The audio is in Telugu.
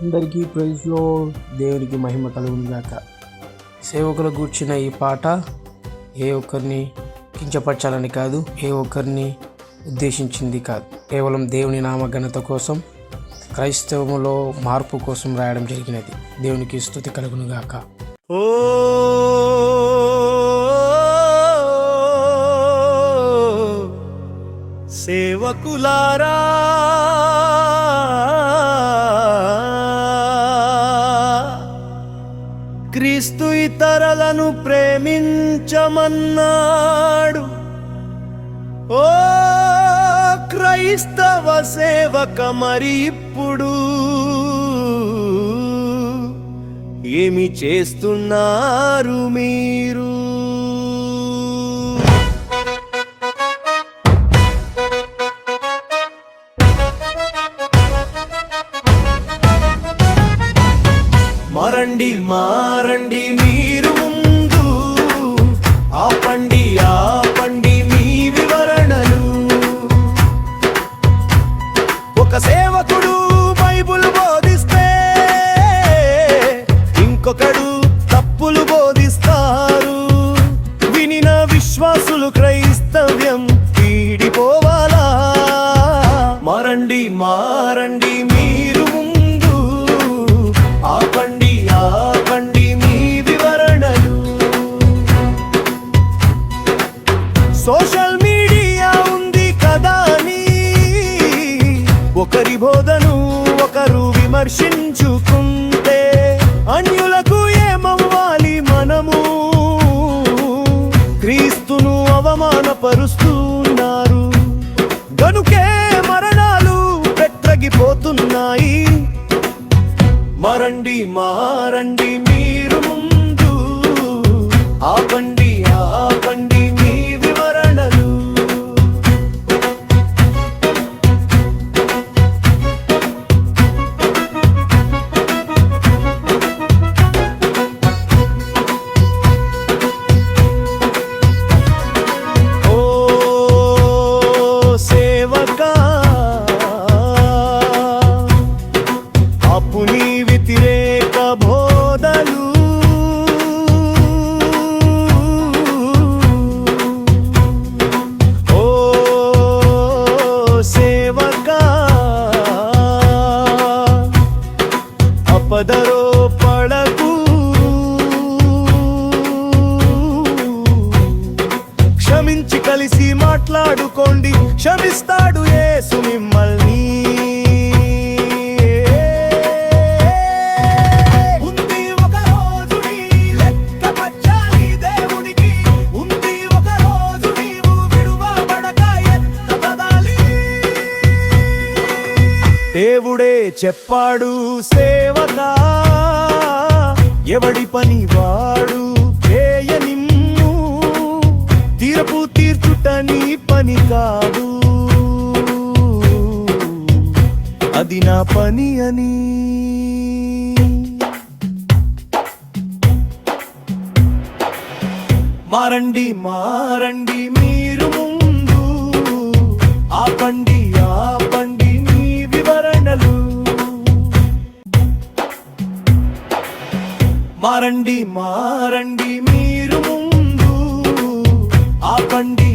అందరికీ ప్రైజ్లో దేవునికి మహిమ కలుగును గాక. సేవకుల గూర్చిన ఈ పాట ఏ ఒక్కరిని కించపరచాలని కాదు, ఏ ఒక్కరిని ఉద్దేశించింది కాదు. కేవలం దేవుని నామఘనత కోసం, క్రైస్తవములో మార్పు కోసం రాయడం జరిగినది. దేవునికి స్తుతి కలుగును గాక. ఓ సేవకులారా, క్రీస్తు ఇతరులను ప్రేమించమన్నాడు. ఓ క్రైస్తవ సేవక, మరి ఇప్పుడు ఏమి చేస్తున్నారు మీరు? మారండి మీరు ముందు, ఆపండి మీ వివరణలు. ఒక సేవకుడు బైబుల్ బోధిస్తే ఇంకొకడు తప్పులు బోధిస్తారు. వినిన విశ్వాసులు క్రైస్తవ్యం వీడిపోవాలా? మారండి మీరు ముందు, ఆపండి మీ వివరణలు. సోషల్ మీడియా ఉంది కదా అని ఒకరి బోధను ఒకరు విమర్శించుకుంటే అన్యులకు ఏమవ్వాలి? మనము క్రీస్తును అవమానపరుస్తున్నారు గనుకే మరణాలు పెట్రగిపోతున్నాయి. మారండి మీరు ముందు, ఆపండి మీ వివరణలు. ఓ సేవకా, అపుని వ్యతిరేక బోధలు. ఓ సేవకా, అపదరో పడకు. క్షమించి కలిసి మాట్లాడుకోండి, క్షమిస్తాడు యేసు మిమ్మల్ని. దేవుడే చెప్పాడు సేవకా, ఎవడి పని వాడు చేయనిమ్ము, తీర్పు తీర్చుట నీ పని కాదు, అది నా పని అని. మారండి మీరు ముందు, ఆపండి మీ వివరణలు. మారండి మీరు ముందు, ఆపండి